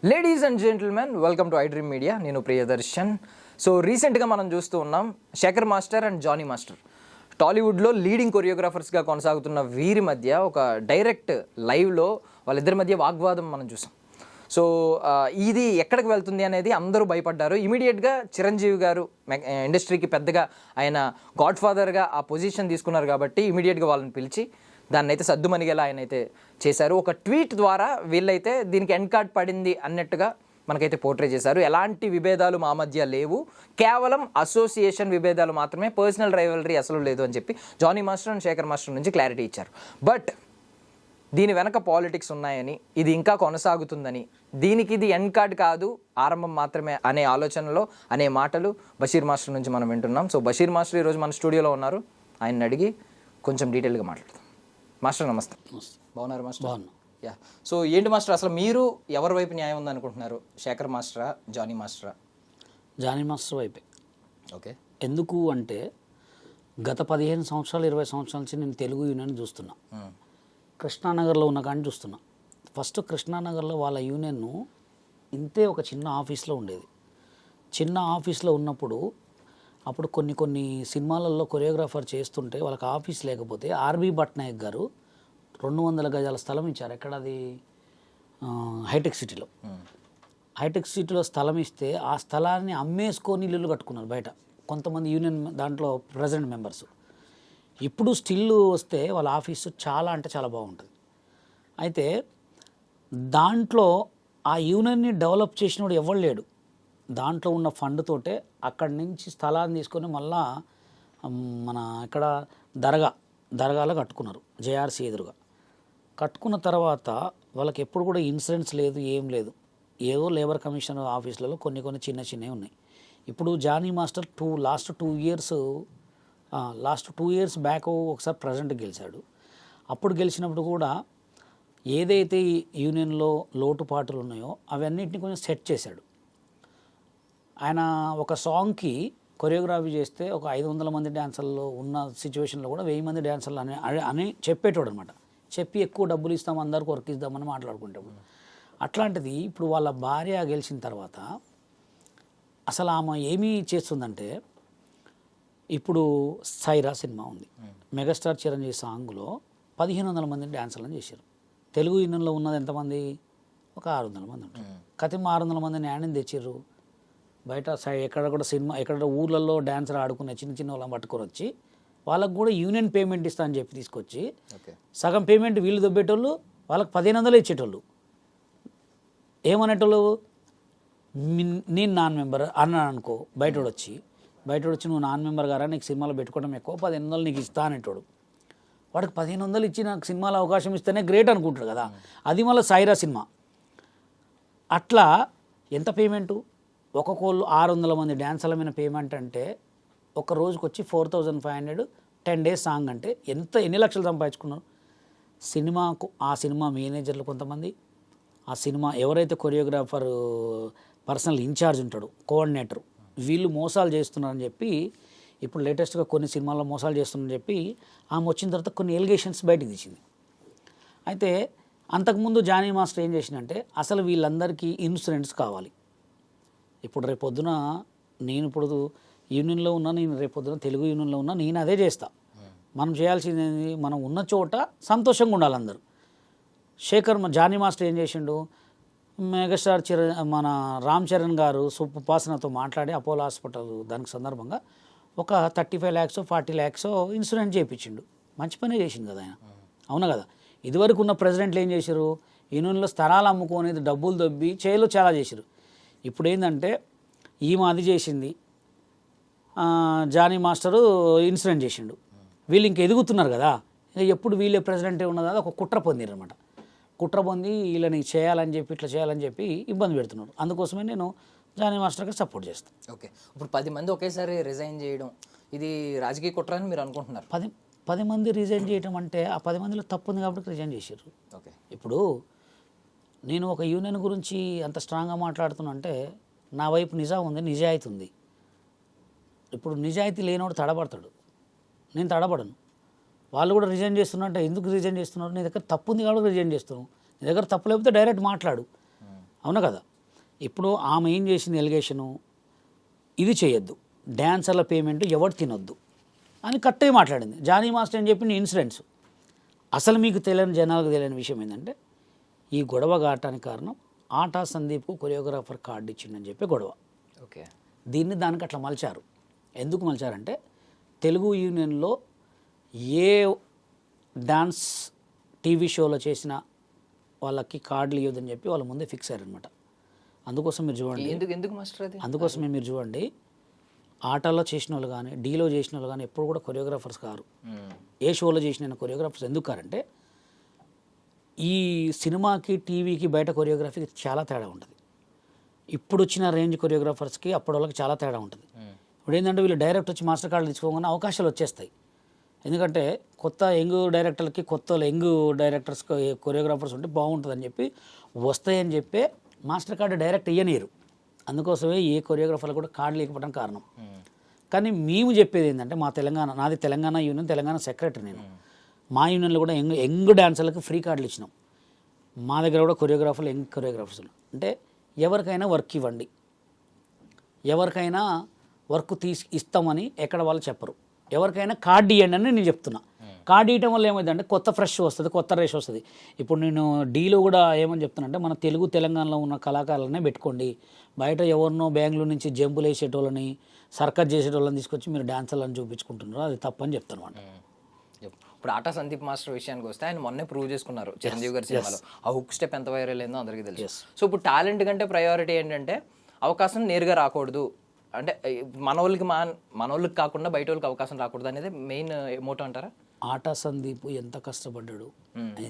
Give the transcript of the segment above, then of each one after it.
Ladies and gentlemen, welcome to iDream media. నేను Priyadarshan. So రీసెంట్గా మనం చూస్తూ ఉన్నాం Shekhar master and Jani master టాలీవుడ్లో లీడింగ్ కొరియోగ్రాఫర్స్గా కొనసాగుతున్న వీరి మధ్య ఒక డైరెక్ట్ లైవ్లో వాళ్ళిద్దరి మధ్య వాగ్వాదం మనం చూసాం. సో ఇది ఎక్కడికి వెళ్తుంది అనేది అందరూ భయపడ్డారు. ఇమీడియట్గా చిరంజీవి గారు ఇండస్ట్రీకి పెద్దగా ఆయన గాడ్ ఫాదర్గా ఆ పొజిషన్ తీసుకున్నారు కాబట్టి ఇమీడియట్గా వాళ్ళని పిలిచి దాన్ని అయితే సద్దుమణిగేలా ఆయన అయితే చేశారు. ఒక ట్వీట్ ద్వారా వీళ్ళైతే దీనికి ఎండ్ కార్డ్ పడింది అన్నట్టుగా మనకైతే పోర్ట్రే చేశారు. ఎలాంటి విభేదాలు మా మధ్య లేవు, కేవలం అసోసియేషన్ విభేదాలు మాత్రమే, పర్సనల్ రైవలరీ అసలు లేదు అని చెప్పి Jani master and Shekhar master నుంచి క్లారిటీ ఇచ్చారు. బట్ దీని వెనక పాలిటిక్స్ ఉన్నాయని, ఇది ఇంకా కొనసాగుతుందని, దీనికి ఇది ఎండ్ కార్డ్ కాదు, ఆరంభం మాత్రమే అనే ఆలోచనలో అనే మాటలు బషీర్ మాస్టర్ నుంచి మనం వింటున్నాం. సో బషీర్ మాస్టర్ ఈరోజు మన స్టూడియోలో ఉన్నారు. ఆయన్ని అడిగి కొంచెం డీటెయిల్గా మాట్లాడతాం. మాస్టర్ నమస్తే. బాగున్నారు మాస్టర్? బాగున్నా. యా. సో ఏంటి మాస్టర్, అసలు మీరు ఎవరి వైపు న్యాయం ఉందనుకుంటున్నారు? శేఖర్ మాస్టరా, జానీ మాస్టరా? జానీ మాస్టర్ వైపే. ఓకే. ఎందుకు అంటే గత 15 సంవత్సరాలు 20 సంవత్సరాల నుంచి నేను తెలుగు యూనియన్ చూస్తున్నా. కృష్ణానగర్లో ఉన్న కానీ చూస్తున్నా. ఫస్ట్ కృష్ణానగర్లో వాళ్ళ యూనియన్ను ఇంతే ఒక చిన్న ఆఫీస్లో ఉండేది. చిన్న ఆఫీస్లో ఉన్నప్పుడు అప్పుడు కొన్ని సినిమాలలో కొరియోగ్రాఫర్ చేస్తుంటే వాళ్ళకి ఆఫీస్ లేకపోతే ఆర్బీ భట్నాయక్ గారు 200 గజాల స్థలం ఇచ్చారు. ఎక్కడ అది? హైటెక్ సిటీలో. హైటెక్ సిటీలో స్థలం ఇస్తే ఆ స్థలాన్ని అమ్మేసుకొని ఇల్లు కట్టుకున్నారు బయట కొంతమంది యూనియన్ దాంట్లో ప్రెసిడెంట్ మెంబర్స్. ఇప్పుడు స్టిల్ వస్తే వాళ్ళ ఆఫీసు చాలా అంటే చాలా బాగుంటుంది. అయితే దాంట్లో ఆ యూనియన్ని డెవలప్ చేసినోడు ఎవరు లేడు. దాంట్లో ఉన్న ఫండ్ తోటే అక్కడి నుంచి స్థలాన్ని తీసుకొని మళ్ళా మన ఇక్కడ దర్గాలో కట్టుకున్నారు, జేఆర్సీ ఎదురుగా. కట్టుకున్న తర్వాత వాళ్ళకి ఎప్పుడు కూడా ఇన్సూరెన్స్ లేదు, ఏం లేదు. ఏదో లేబర్ కమిషన్ ఆఫీసులలో కొన్ని చిన్నవి ఉన్నాయి. ఇప్పుడు Jani master last two years back ఒకసారి ప్రెసిడెంట్ గెలిచాడు. అప్పుడు గెలిచినప్పుడు కూడా ఏదైతే ఈ యూనియన్లో లోటుపాటులు ఉన్నాయో అవన్నిటిని కొంచెం సెట్ చేశాడు. ఆయన ఒక సాంగ్కి కొరియోగ్రఫీ చేస్తే ఒక 500 మంది డ్యాన్సర్లు ఉన్న సిచ్యువేషన్లో కూడా 1000 మంది డ్యాన్సర్లు అని చెప్పేటోడు అనమాట. చెప్పి ఎక్కువ డబ్బులు ఇస్తాం, అందరికి వర్క్ ఇద్దామని మాట్లాడుకుంటాం. అట్లాంటిది ఇప్పుడు వాళ్ళ భార్య గెలిచిన తర్వాత అసలు ఆమె ఏమీ చేస్తుందంటే, ఇప్పుడు సైరా సినిమా ఉంది, మెగాస్టార్ చిరంజీవి సాంగ్లో 1500 మంది డ్యాన్సర్లను చేశారు. తెలుగు యూనియన్లో ఉన్నది ఎంతమంది? ఒక 600 మంది ఉంటారు. కతిమ 600 మందిని న్యాయం తెచ్చారు. బయట ఎక్కడ కూడా సినిమా ఎక్కడ ఊర్లలో డ్యాన్సర్ ఆడుకునే చిన్న వాళ్ళని పట్టుకొని వచ్చి వాళ్ళకు కూడా యూనియన్ పేమెంట్ ఇస్తా అని చెప్పి తీసుకొచ్చి సగం పేమెంట్ వీళ్ళు దొబ్బేటోళ్ళు, వాళ్ళకి 1500 ఇచ్చేటోళ్ళు. ఏమనేటోళ్ళు, నేను నాన్ మెంబర్ అన్నాను అనుకో, బయటోడు వచ్చి నువ్వు నాన్ మెంబర్ గారా, నీకు సినిమాలో పెట్టుకోవడం ఎక్కువ, 1500 నీకు ఇస్తా అనేటోడు. వాడికి 1500 ఇచ్చి నాకు సినిమాలో అవకాశం ఇస్తేనే గ్రేట్ అనుకుంటాడు కదా. అది మళ్ళీ సైరా సినిమా. అట్లా ఎంత పేమెంటు? ఒక్కొక్కళ్ళు 600 మంది డ్యాన్సర్ల మీద పేమెంట్ అంటే ఒక రోజుకి వచ్చి 4500, 10 days సాంగ్ అంటే ఎన్ని లక్షలు సంపాదించుకున్నారు. ఆ సినిమా మేనేజర్లు కొంతమంది, ఆ సినిమా ఎవరైతే కొరియోగ్రాఫర్ పర్సనల్ ఇన్ఛార్జ్ ఉంటాడు, కోఆర్డినేటర్, వీళ్ళు మోసాలు చేస్తున్నారని చెప్పి ఇప్పుడు లేటెస్ట్గా కొన్ని సినిమాల్లో మోసాలు చేస్తున్నారని చెప్పి ఆమె వచ్చిన తర్వాత కొన్ని ఎలిగేషన్స్ బయటకు తీసింది. అయితే అంతకుముందు జానీ మాస్టర్ ఏం చేసిందంటే, అసలు వీళ్ళందరికీ ఇన్సూరెన్స్ కావాలి. ఇప్పుడు రేపొద్దున నేను ఇప్పుడు యూనియన్లో ఉన్నా, నేను రేపొద్దున తెలుగు యూనియన్లో ఉన్నా, నేను అదే చేస్తా. మనం చేయాల్సింది మనం ఉన్న చోట సంతోషంగా ఉండాలి అందరూ. జానీ మాస్టర్ ఏం చేసిండు, మెగాస్టార్ మన రామ్ చరణ్ గారు సుప్పాసనతో మాట్లాడి అపోలో హాస్పిటల్ దానికి సందర్భంగా ఒక 35 lakhs 40 lakhs ఇన్సూరెన్స్ చేయించిండు. మంచి పనే చేసిండు కదా ఆయన, అవునా కదా. ఇదివరకు ఉన్న ప్రెసిడెంట్లు ఏం చేశారు, యూనియన్లో స్థలాలు అమ్ముకునేది డబ్బులు దొబ్బి చేయలో చాలా చేశారు. ఇప్పుడు ఏంటంటే ఈమె అది చేసింది, జానీ మాస్టరు ఇన్సూరెన్స్ చేసిండు. వీళ్ళు ఇంక ఎదుగుతున్నారు కదా, ఎప్పుడు వీళ్ళే ప్రెసిడెంటే ఉన్నదా, ఒక కుట్ర పొందిరు అనమాట. కుట్ర పొంది వీళ్ళని చేయాలని చెప్పి ఇట్లా చేయాలని చెప్పి ఇబ్బంది పెడుతున్నారు. అందుకోసమే నేను జానీ మాస్టర్కి సపోర్ట్ చేస్తాను. ఓకే. ఇప్పుడు 10 మంది ఒకేసారి రిజైన్ చేయడం ఇది రాజకీయ కుట్ర అని మీరు అనుకుంటున్నారు? 10 మంది రిజైన్ చేయడం అంటే ఆ 10 మందిలో తప్పు ఉంది కాబట్టి రిజైన్ చేశారు. ఓకే. ఇప్పుడు నేను ఒక యూనియన్ గురించి అంత స్ట్రాంగ్గా మాట్లాడుతున్నా అంటే నా వైపు నిజాయితీ ఉంది. ఇప్పుడు నిజాయితీ లేనోడు తడబడతాడు. నేను తడబడను. వాళ్ళు కూడా రిజైన్ చేస్తున్నట్టే, ఎందుకు రిజైన్ చేస్తున్నారు, నీ దగ్గర తప్పు ఉంది కాబట్టి రిజైన్ చేస్తున్నావు, నీ దగ్గర తప్పు లేకపోతే డైరెక్ట్ మాట్లాడు, అవునా కదా. ఇప్పుడు ఆమె ఏం చేసింది ఎలిగేషను, ఇది చేయొద్దు, డ్యాన్సర్ల పేమెంట్ ఎవరు తినొద్దు అని కరెక్ట్గా మాట్లాడింది. జానీ మాస్టర్ అని చెప్పిన ఇన్సిడెంట్స్. అసలు మీకు తెలియని జనాలకు తెలియని విషయం ఏంటంటే ఈ గొడవ కావటానికి కారణం ఆటా సందీప్కు కొరియోగ్రాఫర్ కార్డు ఇచ్చిండని చెప్పి గొడవ. ఓకే, దీన్ని దానికి అట్లా మలిచారు. ఎందుకు మలిచారంటే తెలుగు యూనియన్లో ఏ డాన్స్ టీవీ షోలో చేసిన వాళ్ళకి కార్డులు ఇవ్వదని చెప్పి వాళ్ళ ముందే ఫిక్స్ అయ్యారనమాట. అందుకోసం మీరు చూడండి, ఎందుకు మాస్టర్ అది? అందుకోసమే మీరు చూడండి, ఆటలో చేసిన వాళ్ళు కానీ డీలో చేసిన వాళ్ళు కానీ ఎప్పుడు కూడా కొరియోగ్రాఫర్స్ కారు. ఏ షోలో చేసిన కొరియోగ్రాఫర్స్ ఎందుకు కారంటే ఈ సినిమాకి టీవీకి బయట కొరియోగ్రఫీకి చాలా తేడా ఉంటుంది. ఇప్పుడు వచ్చిన రేంజ్ కొరియోగ్రాఫర్స్కి అప్పటి వాళ్ళకి చాలా తేడా ఉంటుంది. ఇప్పుడు ఏంటంటే వీళ్ళు డైరెక్ట్ వచ్చి మాస్టర్ కార్డులు తీసుకోగానే అవకాశాలు వచ్చేస్తాయి. ఎందుకంటే కొత్త యంగ్ డైరెక్టర్లకి కొత్త యంగ్ డైరెక్టర్స్ కొరియోగ్రాఫర్స్ ఉంటే బాగుంటుందని చెప్పి వస్తాయని చెప్పి మాస్టర్ కార్డు డైరెక్ట్ ఇయ్యనీరు. అందుకోసమే ఏ కొరియోగ్రాఫర్లు కూడా కార్డు లేకపోవడం కారణం. కానీ మేము చెప్పేది ఏంటంటే మా తెలంగాణ, నాది తెలంగాణ యూనియన్, తెలంగాణ సెక్రటరీ నేను. మా యూనియన్లో కూడా యంగ్ డాన్సర్లకు ఫ్రీ కార్డులు ఇచ్చినాం. మా దగ్గర కూడా కొరియోగ్రాఫర్లు యంగ్ కొరియోగ్రాఫర్స్ అంటే ఎవరికైనా వర్క్ ఇవ్వండి, ఎవరికైనా వర్క్ ఇస్తామని ఎక్కడ వాళ్ళు చెప్పరు. ఎవరికైనా కార్డు ఇవ్వండి అని నేను చెప్తున్నా. కార్డు ఇవ్వడం వల్ల ఏమైందంటే కొత్త ఫ్రెష్ వస్తుంది, కొత్త రేష్ వస్తుంది. ఇప్పుడు నేను డీలో కూడా ఏమని చెప్తున్నానంటే మన తెలంగాణలో ఉన్న కళాకారులనే పెట్టుకోండి, బయట ఎవరినో బెంగళూరు నుంచి జంపులు వేసేటోళ్ళని సర్కస్ చేసేటోళ్ళని తీసుకొచ్చి మీరు డాన్సర్లను చూపించుకుంటున్నారు, అది తప్పని చెప్తాను అన్నమాట. ఇప్పుడు ఆటా సందీప్ మాస్టర్ విషయానికి వస్తే ఆయన మొన్నే ప్రూవ్ చేసుకున్నారు చిరంజీవి గారి సినిమాలో. ఆ హుక్ స్టెప్ ఎంత వైరల్ అయిందో అందరికీ తెలుసు. సో ఇప్పుడు టాలెంట్ కంటే ప్రయారిటీ ఏంటంటే అవకాశం నేరుగా రాకూడదు, అంటే మనోళ్ళకి కాకుండా బయట వాళ్ళకి అవకాశం రాకూడదు అనేది మెయిన్ మోటో అంటారా? ఆటా సందీప్ ఎంత కష్టపడ్డాడు,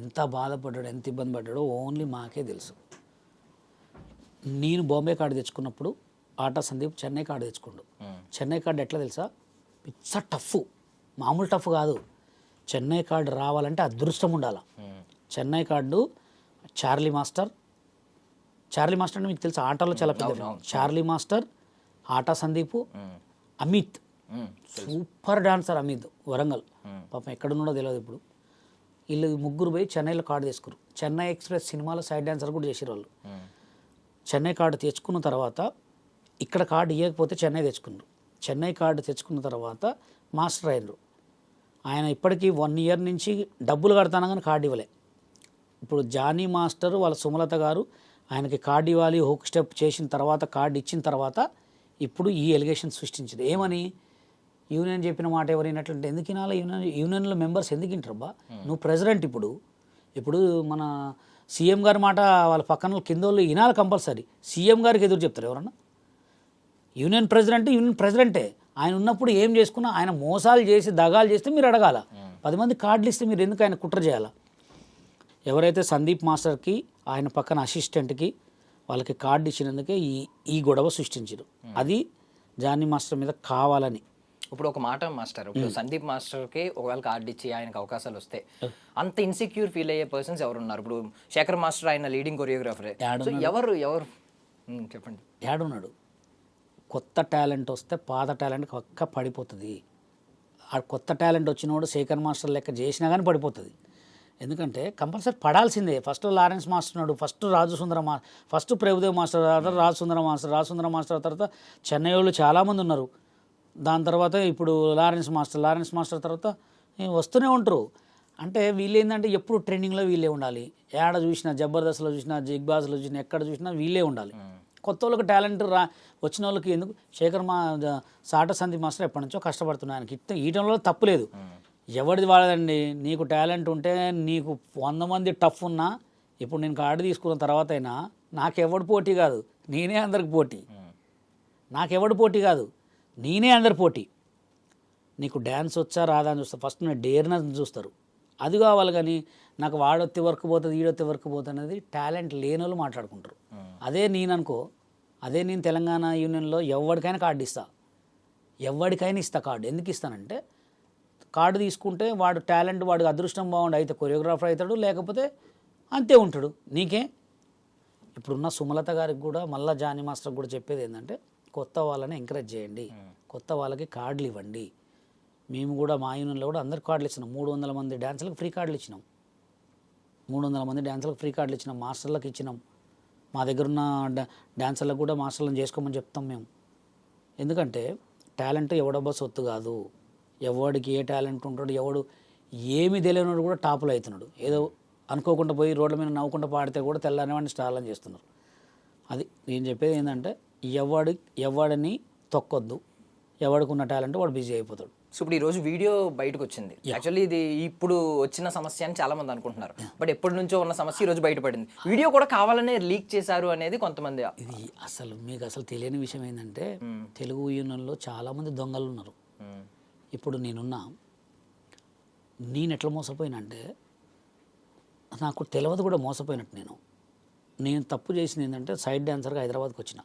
ఎంత బాధపడ్డాడు, ఎంత ఇబ్బంది పడ్డాడో ఓన్లీ మాకే తెలుసు. నేను బాంబే కార్డు తెచ్చుకున్నప్పుడు ఆటా సందీప్ చెన్నై కార్డు తెచ్చుకోండు. చెన్నై కార్డు ఎట్లా తెలుసా, ఇట్స్ టఫ్, మామూలు టఫ్ కాదు. చెన్నై కార్డు రావాలంటే అదృష్టం ఉండాలి. చెన్నై కార్డు చార్లీ మాస్టర్ అంటే మీకు తెలుసా, ఆటలో చాలా పెద్ద. చార్లీ మాస్టర్, ఆటా సందీపు, అమిత్, సూపర్ డాన్సర్ అమిత్, వరంగల్, పాపం ఎక్కడున్నాడో తెలియదు ఇప్పుడు. వీళ్ళు ముగ్గురు పోయి చెన్నైలో కార్డు తీసుకురు. చెన్నై ఎక్స్ప్రెస్ సినిమాలో సైడ్ డాన్సర్ కూడా చేసారు వాళ్ళు. చెన్నై కార్డు తెచ్చుకున్న తర్వాత ఇక్కడ కార్డు ఇవ్వకపోతే చెన్నై తెచ్చుకున్నారు. చెన్నై కార్డు తెచ్చుకున్న తర్వాత మాస్టర్ అయినరు. ఆయన ఇప్పటికీ 1 year నుంచి డబ్బులు కడతాను కానీ కార్డు ఇవ్వలే. ఇప్పుడు జానీ మాస్టర్ వాళ్ళ సుమలత గారు ఆయనకి కార్డు ఇవ్వాలి, హుక్ స్టెప్ చేసిన తర్వాత కార్డు ఇచ్చిన తర్వాత ఇప్పుడు ఈ ఎలిగేషన్ సృష్టించింది. ఏమని, యూనియన్ చెప్పిన మాట ఎవరు వినట్లంటే ఎందుకు వినాలి, యూనియన్లో మెంబర్స్ ఎందుకు వింటారబ్బా, నువ్వు ప్రెసిడెంట్. ఇప్పుడు మన సీఎం గారి మాట వాళ్ళ పక్కన కింద వాళ్ళు వినాలి కంపల్సరీ. సీఎం గారికి ఎదురు చెప్తారు ఎవరన్నా? యూనియన్ ప్రెసిడెంటే. ఆయన ఉన్నప్పుడు ఏం చేసుకున్నా ఆయన మోసాలు చేసి దగాలు చేస్తే మీరు అడగాల. 10 మంది కార్డులు ఇస్తే మీరు ఎందుకు ఆయన కుట్ర చేయాలా? ఎవరైతే సందీప్ మాస్టర్కి ఆయన పక్కన అసిస్టెంట్కి వాళ్ళకి కార్డు ఇచ్చినందుకే ఈ గొడవ సృష్టించారు. అది జానీ మాస్టర్ మీద కావాలని. ఇప్పుడు ఒక మాట మాస్టర్, ఇప్పుడు సందీప్ మాస్టర్కి ఒకవేళ కార్డు ఇచ్చి ఆయనకు అవకాశాలు వస్తే అంత ఇన్సెక్యూర్ ఫీల్ అయ్యే పర్సన్స్ ఎవరున్నారు? ఇప్పుడు శేఖర్ మాస్టర్ ఆయన లీడింగ్ కొరియోగ్రాఫరే. ఎవరు చెప్పండి, ఏడున్నాడు? కొత్త టాలెంట్ వస్తే పాత టాలెంట్ పక్క పడిపోతుంది. ఆ కొత్త టాలెంట్ వచ్చినోడు శేఖర్ మాస్టర్ లెక్క చేసినా కానీ పడిపోతుంది. ఎందుకంటే కంపల్సరీ పడాల్సిందే. ఫస్ట్ లారెన్స్ మాస్టర్ ఉన్నాడు, ఫస్ట్ ఫస్ట్ ప్రభుదేవ్ మాస్టర్, తర్వాత రాజసుందర మాస్టర్ తర్వాత చెన్నై వాళ్ళు చాలామంది ఉన్నారు. దాని తర్వాత ఇప్పుడు లారెన్స్ మాస్టర్ తర్వాత వస్తూనే ఉంటారు. అంటే వీళ్ళు ఏంటంటే ఎప్పుడు ట్రైనింగ్లో వీళ్ళే ఉండాలి. ఏడ చూసినా, జబర్దస్త్లో చూసినా, బిగ్ బాస్లో చూసినా, ఎక్కడ చూసినా వీళ్ళే ఉండాలి. కొత్త వాళ్ళకి టాలెంట్ వచ్చిన వాళ్ళకి ఎందుకు? ఆటా సందీప్ మాస్టర్ ఎప్పటి నుంచో కష్టపడుతున్నాను, ఆయనకి ఈటంలో తప్పులేదు. ఎవరిది వాడదండి. నీకు టాలెంట్ ఉంటే నీకు 100 మంది టఫ్ ఉన్నా, ఇప్పుడు నేను కార్డు తీసుకున్న తర్వాత అయినా నాకెవడు పోటీ కాదు, నేనే అందరికి పోటీ. నాకెవడు పోటీ కాదు, నేనే అందరి పోటీ. నీకు డ్యాన్స్ వచ్చా రాదా అని చూస్తారు. ఫస్ట్ నేను డేర్నెస్ చూస్తారు, అది కావాలి. కానీ నాకు వాడొత్తి వర్క్ పోతుంది, ఈడొత్తి వర్క్ పోతుంది అనేది టాలెంట్ లేని వాళ్ళు మాట్లాడుకుంటారు. అదే నేను తెలంగాణ యూనియన్లో ఎవరికైనా కార్డు ఇస్తా, ఎవరికైనా ఇస్తా కార్డు. ఎందుకు ఇస్తానంటే కార్డు తీసుకుంటే వాడు టాలెంట్, వాడికి అదృష్టం బాగుండి అయితే కొరియోగ్రాఫర్ అవుతాడు, లేకపోతే అంతే ఉంటాడు. నీకే ఇప్పుడున్న సుమలత గారికి కూడా మళ్ళీ జానీ మాస్టర్ కూడా చెప్పేది ఏంటంటే కొత్త వాళ్ళని ఎంకరేజ్ చేయండి, కొత్త వాళ్ళకి కార్డులు ఇవ్వండి. మేము కూడా మా యూనియన్లో కూడా అందరికి కార్డులు ఇచ్చినాం. 300 మంది డ్యాన్సర్లకు ఫ్రీ కార్డులు ఇచ్చినాం. 300 మంది డ్యాన్సర్లకు ఫ్రీ కార్డులు ఇచ్చినాం. మాస్టర్లకు ఇచ్చినాం. మా దగ్గర ఉన్న డ్యాన్సర్లకు కూడా మాస్టర్లను చేసుకోమని చెప్తాం మేము. ఎందుకంటే టాలెంట్ ఎవడబ్బా సొత్తు కాదు. ఎవడికి ఏ టాలెంట్ ఉంటాడు, ఎవడు ఏమి తెలియనివాడు కూడా టాపులో అవుతున్నాడు. ఏదో అనుకోకుండా పోయి రోడ్ల మీద నవ్వుకుంటూ పాడితే కూడా తెల్లని వాడిని స్టార్లను చేస్తున్నారు. అది నేను చెప్పేది ఏంటంటే ఎవడిని తొక్కొద్దు. ఎవడికి ఉన్న టాలెంట్ వాడు బిజీ అయిపోతాడు. సో ఇప్పుడు ఈరోజు వీడియో బయటకు వచ్చింది. యాక్చువల్లీ ఇది ఇప్పుడు వచ్చిన సమస్య అని చాలా మంది అనుకుంటున్నారు, బట్ ఎప్పటి నుంచో ఉన్న సమస్య ఈరోజు బయటపడింది. వీడియో కూడా కావాలనే లీక్ చేశారు అనేది కొంతమంది. ఇది మీకు అసలు తెలియని విషయం ఏంటంటే తెలుగు యూనియన్లో చాలామంది దొంగలు ఉన్నారు. ఇప్పుడు నేను ఎట్లా మోసపోయినంటే నాకు తెలియదు కూడా మోసపోయినట్టు. నేను తప్పు చేసింది ఏంటంటే సైడ్ డాన్సర్గా హైదరాబాద్కి వచ్చిన.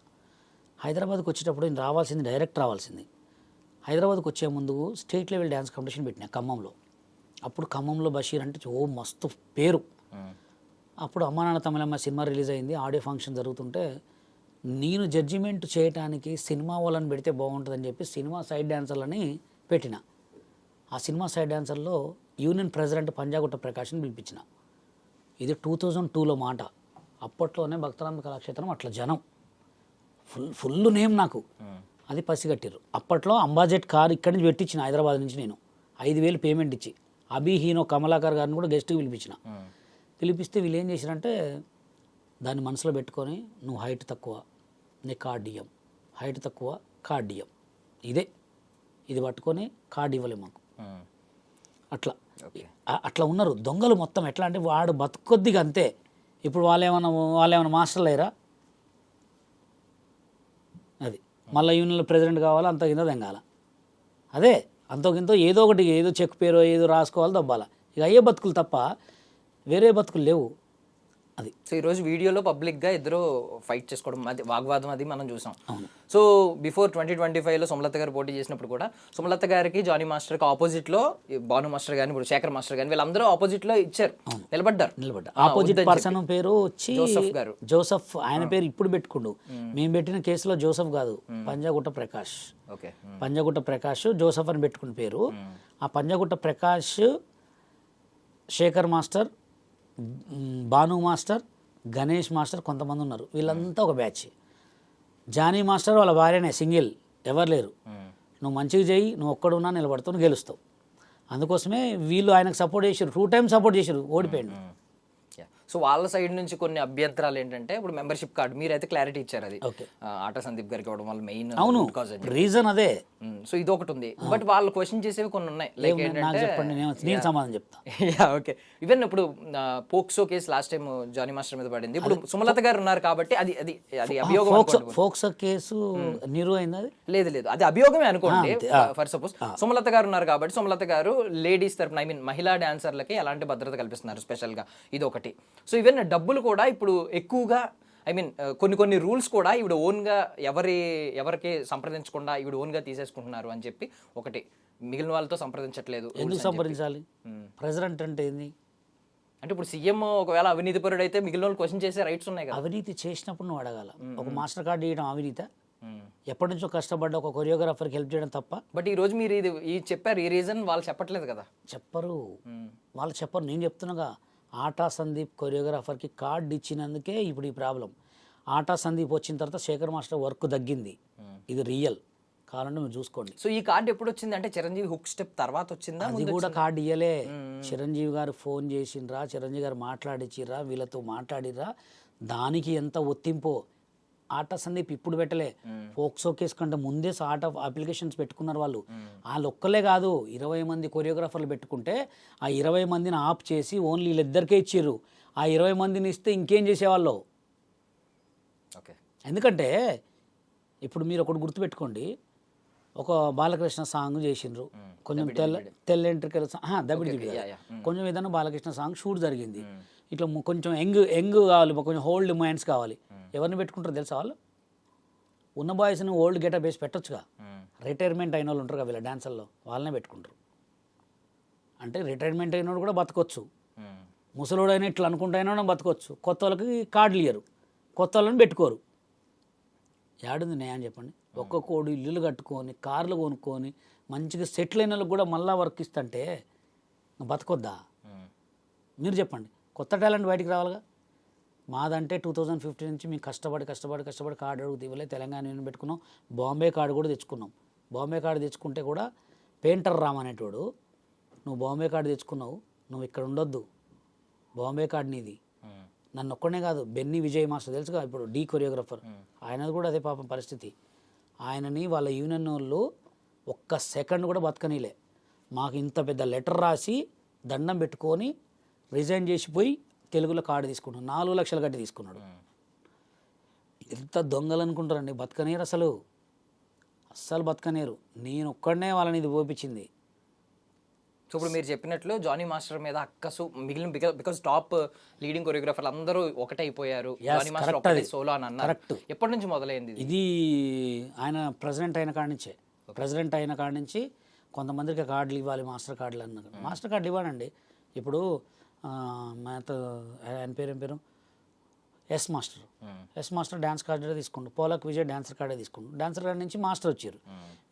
హైదరాబాద్కి వచ్చేటప్పుడు నేను రావాల్సింది డైరెక్ట్ రావాల్సింది. హైదరాబాద్కి వచ్చే ముందు స్టేట్ లెవెల్ డ్యాన్స్ కాంపిటీషన్ పెట్టినా ఖమ్మంలో. అప్పుడు ఖమ్మంలో బషీర్ అంటే మస్తు పేరు. అప్పుడు అమ్మా నాన్న తమిళమ్మ సినిమా రిలీజ్ అయింది. ఆడియో ఫంక్షన్ జరుగుతుంటే నేను జడ్జిమెంట్ చేయడానికి సినిమా వాళ్ళని పెడితే బాగుంటుందని చెప్పి సినిమా సైడ్ డాన్సర్లని పెట్టిన. ఆ సినిమా సైడ్ డాన్సర్లో యూనియన్ ప్రెసిడెంట్ పంజాగుట్ట ప్రకాష్ని పిలిపించిన. ఇది 2002లో మాట. అప్పట్లోనే భక్తరామ కళాక్షేత్రం అట్లా జనం ఫుల్ నేమ్ నాకు. అది పసిగట్టిర్రు. అప్పట్లో అంబాజెట్ కార్ ఇక్కడి నుంచి పెట్టించిన హైదరాబాద్ నుంచి నేను 5,000 పేమెంట్ ఇచ్చి అభి హీనో కమలాకర్ గారిని కూడా గెస్ట్కి పిలిపించిన. పిలిపిస్తే వీళ్ళు ఏం చేశారంటే దాన్ని మనసులో పెట్టుకొని నువ్వు హైట్ తక్కువ నీ కార్డు ఇయ్యం, హైట్ తక్కువ కార్డు ఇయ్యం, ఇది పట్టుకొని కార్డు ఇవ్వలేము మాకు. అట్లా ఉన్నారు దొంగలు మొత్తం. ఎట్లా అంటే వాడు బతుకొద్దిగా అంతే. ఇప్పుడు వాళ్ళేమన్నా మాస్టర్లు అయ్యారా? అది మళ్ళీ యూనియన్లో ప్రెసిడెంట్ కావాలా, అంత కింద తెంగాల. అదే అంతకింతో ఏదో ఒకటి ఏదో చెక్ పేరో ఏదో రాసుకోవాలి, దబ్బాల. ఇక అయ్యే బతుకులు తప్ప వేరే బతుకులు లేవు. అది సో ఈరోజు వీడియోలో పబ్లిక్గా ఇద్దరు ఫైట్ చేసుకోవడం, అది వాగ్వాదం అది మనం చూసాం. సో బిఫోర్ 2025లో సుమలత గారు పోటీ చేసినప్పుడు కూడా సుమలత గారికి జానీ మాస్టర్కి ఆపోజిట్లో భాను మాస్టర్ కానీ ఇప్పుడు శేఖర్ మాస్టర్ కానీ వీళ్ళందరూ ఆపోజిట్లో ఇచ్చారు, నిలబడ్డారు. ఆపోజిట్ పర్సన్ పేరు వచ్చి జోసఫ్ గారు. జోసఫ్ ఆయన పేరు ఇప్పుడు పెట్టుకుండు. మేము పెట్టిన కేసులో జోసఫ్ కాదు, పంజాగుట్ట ప్రకాష్. పంజాగుట్ట ప్రకాష్ జోసఫ్ అని పెట్టుకున్న పేరు. ఆ Panjagutta Prakash, Shekhar master, Bhanu master, Ganesh master కొంతమంది ఉన్నారు. వీళ్ళంతా ఒక బ్యాచ్. జానీ మాస్టర్ వాళ్ళ భార్యనే, సింగిల్, ఎవరు లేరు. నువ్వు మంచిగా చేయి, నువ్వు ఒక్కడున్నా నిలబడతావు, నువ్వు గెలుస్తావు. అందుకోసమే వీళ్ళు ఆయనకు సపోర్ట్ చేశారు. 2 times సపోర్ట్ చేశారు, ఓడిపోయాడు. సో వాళ్ళ సైడ్ నుంచి కొన్ని అభ్యంతరాలు ఏంటంటే ఇప్పుడు మెంబర్షిప్ కార్డు మీరైతే క్లారిటీ ఇచ్చారు, అది ఆటా సందీప్ గారికి ఇవ్వడం వల్ల మెయిన్ రీజన్ అదే. సో ఇది ఒకటి ఉంది, బట్ వాళ్ళు క్వశ్చన్ చేసేవి కొన్ని ఉన్నాయి. లైక్ చెప్పండి, నేను సమాధానం చెప్తా. ఓకే, ఈవెన్ ఇప్పుడు POCSO case last time Jani master మీద పడింది. ఇప్పుడు సుమలత గారు ఉన్నారు కాబట్టి అది అది అది అభియోగం. పోక్సో కేసు నిరూ అయింది. అది లేదు అది అభియోగమే అనుకోండి. ఫర్ సపోజ్ సుమలత గారు ఉన్నారు కాబట్టి సుమలత గారు లేడీస్ తరపున, ఐ మీన్ మహిళా డాన్సర్లకి ఎలాంటి భద్రత కల్పిస్తున్నారు స్పెషల్గా, ఇది ఒకటి. సో ఈవెన్ డబ్బులు కూడా ఇప్పుడు ఎక్కువగా, ఐ మీన్ కొన్ని రూల్స్ కూడా ఈవిడ ఓన్గా ఎవరికి సంప్రదించకుండా ఈవిడ ఓన్గా తీసేసుకుంటున్నారు అని చెప్పి ఒకటి. మిగిలిన వాళ్ళతో సంప్రదించట్లేదు. ఎందుకు సంప్రదించాలి? ప్రెసిడెంట్ అంటే ఏంది? అంటే ఇప్పుడు సీఎం ఒకవేళ అవినీతి పరుడు అయితే మిగిలిన వాళ్ళు క్వశ్చన్ చేసే రైట్స్ ఉన్నాయి కదా. అవినీతి చేసినప్పుడు నువ్వు అడగాల. ఒక మాస్టర్ కార్డు ఇవ్వడం అవినీత? ఎప్పటి నుంచో కష్టపడ్డ ఒక కొరియోగ్రాఫర్కి హెల్ప్ చేయడం తప్ప. బట్ ఈ రోజు మీరు ఇది చెప్పారు, ఈ రీజన్ వాళ్ళు చెప్పట్లేదు కదా. వాళ్ళు చెప్పరు, నేను చెప్తున్నాగా. ఆటా సందీప్ కొరియోగ్రాఫర్కి కార్డు ఇచ్చినందుకే ఇప్పుడు ఈ ప్రాబ్లం. ఆటా సందీప్ వచ్చిన తర్వాత శేఖర్ మాస్టర్ వర్క్ తగ్గింది. ఇది రియల్, కావాలంటే మీరు చూసుకోండి. సో ఈ కార్డు ఎప్పుడు వచ్చింది అంటే చిరంజీవి హుక్ స్టెప్ తర్వాత వచ్చిందా? అది కూడా కార్డు ఇయ్యలే. చిరంజీవి గారు ఫోన్ చేసిండ్రా, చిరంజీవి గారు మాట్లాడిచ్చిర్రా, వీళ్ళతో మాట్లాడిర్రా, దానికి ఎంత ఒత్తింపో. ఆటా సందీప్ ఇప్పుడు పెట్టలే, పోక్సో కేసు కంటే ముందే ఆట అప్లికేషన్స్ పెట్టుకున్నారు వాళ్ళు. వాళ్ళు ఒక్కలే కాదు, 20 మంది కొరియోగ్రాఫర్లు పెట్టుకుంటే ఆ 20 మందిని ఆప్ చేసి ఓన్లీ వీళ్ళిద్దరికే ఇచ్చిర్రు. ఆ 20 మందిని ఇస్తే ఇంకేం చేసేవాళ్ళు? ఎందుకంటే ఇప్పుడు మీరు ఒకటి గుర్తుపెట్టుకోండి, ఒక బాలకృష్ణ సాంగ్ చేసిండ్రు, కొంచెం తెల్ల ఎంట్రికల దబిడి కొంచెం ఏదైనా బాలకృష్ణ సాంగ్ షూట్ జరిగింది. ఇట్లా కొంచెం యంగ్ కావాలి, కొంచెం ఓల్డ్ మైండ్స్ కావాలి. ఎవరిని పెట్టుకుంటారో తెలుసా? వాళ్ళు ఉన్న బాయ్స్ని ఓల్డ్ గెటప్ వేసి పెట్టొచ్చుగా. రిటైర్మెంట్ అయిన వాళ్ళు ఉంటారు కదా వీళ్ళ డాన్సర్లో, వాళ్ళనే పెట్టుకుంటారు. అంటే రిటైర్మెంట్ అయినోడు కూడా బతకొచ్చు, ముసలోడైనా ఇట్లా అనుకుంటా బతకొచ్చు. కొత్త వాళ్ళకి కార్డులు ఇయ్యరు, కొత్త వాళ్ళని పెట్టుకోరు. ఏడుంది న్యాయం చెప్పండి? ఒక్కొక్కడు ఇల్లులు కట్టుకొని, కార్లు కొనుక్కొని, మంచిగా సెటిల్ అయిన వాళ్ళకి కూడా మళ్ళీ వర్క్ ఇస్తుంటే బతకొద్దా? మీరు చెప్పండి. కొత్త టాలెంట్ బయటికి రావాలిగా. మాదంటే 2015 నుంచి మేము కష్టపడి కార్డు అడుగుతూ ఇవ్వలే. తెలంగాణ యూనియన్ పెట్టుకున్నాం. బాంబే కార్డు కూడా తెచ్చుకున్నాం. బాంబే కార్డు తెచ్చుకుంటే కూడా పెయింటర్ రామ్ అనేటోడు, నువ్వు బాంబే కార్డు తెచ్చుకున్నావు, నువ్వు ఇక్కడ ఉండొద్దు, బాంబే కార్డు నీది. నన్ను ఒక్కడే కాదు, బెన్నీ విజయ్ మాస్టర్ తెలుసుగా, ఇప్పుడు డీ కొరియోగ్రాఫర్, ఆయనది కూడా అదే పాపం పరిస్థితి. ఆయనని వాళ్ళ యూనియన్ వాళ్ళు ఒక్క సెకండ్ కూడా బతకనీలే. మాకు ఇంత పెద్ద లెటర్ రాసి దండం పెట్టుకొని రిజైన్ చేసిపోయి తెలుగులో కార్డు తీసుకున్నాడు. 4 లక్షలు కట్టి తీసుకున్నాడు. ఎంత దొంగలు అనుకుంటారండి, బతకనీరు అస్సలు బతకనీరు. నేను ఒక్కడనే వాళ్ళని ఇది ఓపించింది. సో ఇప్పుడు మీరు చెప్పినట్లు జానీ మాస్టర్ మీద అక్కసు మిగిలిన బికాస్ టాప్ లీడింగ్ కొరియోగ్రాఫర్లు అందరూ ఒకటైపోయారు, జానీ మాస్టర్ ఒకటే సోలో అని అన్నారు. ఎప్పటి నుంచి మొదలైంది ఇది? ఆయన ప్రెసిడెంట్ అయిన కాడి నుంచి కొంతమందికి కార్డులు ఇవ్వాలి, మాస్టర్ కార్డులు అన్నారు. మాస్టర్ కార్డులు ఇవ్వడండి. ఇప్పుడు ఆయన పేరు ఎస్ మాస్టర్ డ్యాన్స్ కార్డే తీసుకుంటు, పోలక్ విజయ్ డాన్సర్ కార్డే తీసుకుంటు. డాన్సర్ కార్డు నుంచి మాస్టర్ వచ్చారు.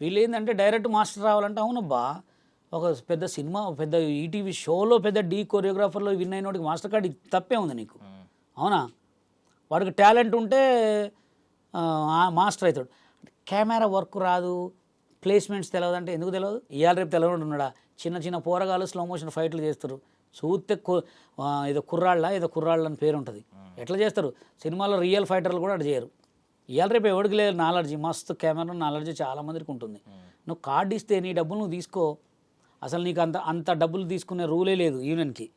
వీళ్ళు ఏంటంటే డైరెక్ట్ మాస్టర్ రావాలంటే, అవునబ్బా ఒక పెద్ద సినిమా, పెద్ద ఈటీవీ షోలో పెద్ద డీ కొరియోగ్రాఫర్లో విన్ అయినోడికి మాస్టర్ కార్డు తప్పే ఉంది నీకు? అవునా? వాడికి టాలెంట్ ఉంటే మాస్టర్ అవుతాడు. కెమెరా వర్క్ రాదు, ప్లేస్మెంట్స్ తెలియదు అంటే ఎందుకు తెలియదు? ఇవాళ రేపు తెలియదు ఉన్నాడా? చిన్న పోరగాలు స్లో మోషన్ ఫైట్లు చేస్తారు. చూస్తే ఏదో కుర్రాళ్ళ అని పేరు ఉంటుంది. ఎట్లా చేస్తారు? సినిమాలో రియల్ ఫైటర్లు కూడా అటు చేయరు. ఇవాళ రేపు ఎవరికి లేదు నాలెడ్జీ, మస్తు కెమెరా నాలెడ్జీ చాలా మందికి ఉంటుంది. నువ్వు కార్డు ఇస్తే నీ డబ్బులు నువ్వు తీసుకో. అసలు నీకు అంత డబ్బులు తీసుకునే రూలే లేదు యూనియన్కి.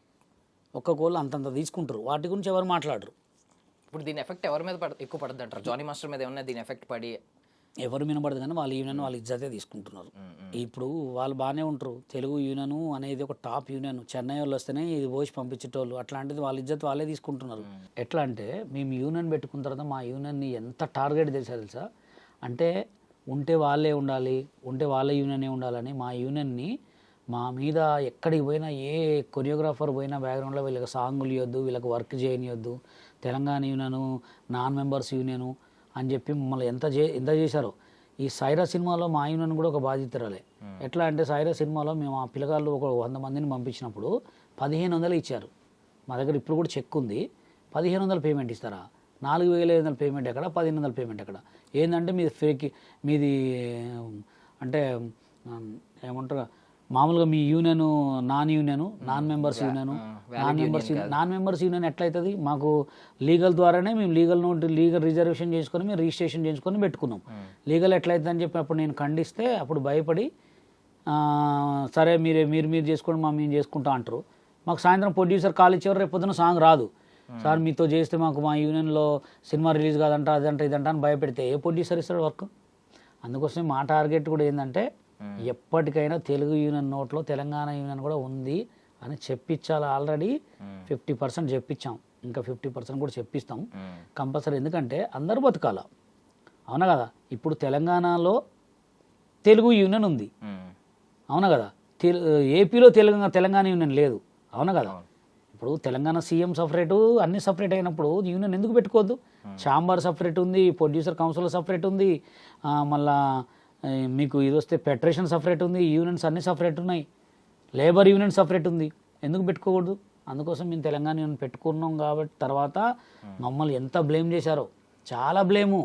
ఒక్కొక్కళ్ళు అంతంత తీసుకుంటారు, వాటి గురించి ఎవరు మాట్లాడరు. ఇప్పుడు దీని ఎఫెక్ట్ ఎవరి మీద ఎక్కువ పడుతుంది అంటారు? జానీ మాస్టర్ మీద ఏమన్నా దీని ఎఫెక్ట్ పడి? ఎవరు వినబడదు కానీ వాళ్ళ యూనియన్ వాళ్ళ ఇజ్జతే తీసుకుంటున్నారు. ఇప్పుడు వాళ్ళు బాగానే ఉంటారు. తెలుగు యూనియన్ అనేది ఒక టాప్ యూనియన్. చెన్నై వాళ్ళు వస్తేనే ఇది పోసి పంపించేటోళ్ళు. అట్లాంటిది వాళ్ళ ఇజ్జత్ వాళ్ళే తీసుకుంటున్నారు. ఎట్లా అంటే మేము యూనియన్ పెట్టుకున్న తర్వాత మా యూనియన్ని ఎంత టార్గెట్ తెలుసా? అంటే ఉంటే వాళ్ళే ఉండాలి, ఉంటే వాళ్ళ యూనియనే ఉండాలని మా యూనియన్ని మా మీద ఎక్కడికి పోయినా, ఏ కొరియోగ్రాఫర్ పోయినా బ్యాక్గ్రౌండ్లో వీళ్ళకి సాంగులు ఇవ్వద్దు, వీళ్ళకి వర్క్ చేయనియొద్దు, Telangana union non members union అని చెప్పి మమ్మల్ని ఎంత చేశారో. ఈ సైరా సినిమాలో మా యూనియన్ కూడా ఒక బాధ్యతరాలే. ఎట్లా అంటే సైరా సినిమాలో మేము ఆ పిల్లగాళ్ళు ఒక 100 మందిని పంపించినప్పుడు 1500 ఇచ్చారు. మా దగ్గర ఇప్పుడు కూడా చెక్ ఉంది. 1500 పేమెంట్ ఇస్తారా? 4500 పేమెంట్ ఎక్కడ, 1500 పేమెంట్ ఎక్కడ? ఏంటంటే మీది అంటే ఏమంటారు, మామూలుగా మీ యూనియన్ నాన్ మెంబర్స్ యూనియన్ ఎట్లయితుంది? మాకు లీగల్ ద్వారానే మేము లీగల్ రిజర్వేషన్ చేసుకొని మేము రిజిస్ట్రేషన్ చేసుకొని పెట్టుకున్నాం. లీగల్ ఎట్లయితుంది అని చెప్పి అప్పుడు నేను ఖండిస్తే అప్పుడు భయపడి సరే మీరు చేసుకోండి, మేము చేసుకుంటా అంటారు. మాకు సాయంత్రం ప్రొడ్యూసర్ కాల్ ఇచ్చేవారు, రేపు పొద్దున సాంగ్ రాదు సార్, మీతో చేస్తే మాకు మా యూనియన్లో సినిమా రిలీజ్ కాదంట, ఇదంట అని భయపెడితే ఏ ప్రొడ్యూసర్ ఇస్తాడు వర్క్? అందుకోసమే మా టార్గెట్ కూడా ఏంటంటే ఎప్పటికైనా తెలుగు యూనియన్ నోట్లో తెలంగాణ యూనియన్ కూడా ఉంది అని చెప్పించాలి. ఆల్రెడీ 50% చెప్పించాం, ఇంకా 50% కూడా చెప్పిస్తాం కంపల్సరీ. ఎందుకంటే అందరూ బతకాల, అవునా కదా? ఇప్పుడు తెలంగాణలో తెలుగు యూనియన్ ఉంది, అవునా కదా? ఏపీలో తెలంగాణ యూనియన్ లేదు, అవునా కదా? ఇప్పుడు తెలంగాణ సీఎం సపరేటు, అన్ని సపరేట్ అయినప్పుడు యూనియన్ ఎందుకు పెట్టుకోవద్దు? ఛాంబర్ సపరేట్ ఉంది, ప్రొడ్యూసర్ కౌన్సిల్ సపరేట్ ఉంది, మళ్ళా మీకు ఇది వస్తే ఫెడరేషన్ సపరేట్ ఉంది, యూనియన్స్ అన్నీ సపరేట్ ఉన్నాయి, లేబర్ యూనియన్ సపరేట్ ఉంది. ఎందుకు పెట్టుకోకూడదు? అందుకోసం మేము తెలంగాణ యూనియన్ పెట్టుకున్నాం. కాబట్టి తర్వాత మమ్మల్ని ఎంత బ్లేమ్ చేశారో, చాలా బ్లేము.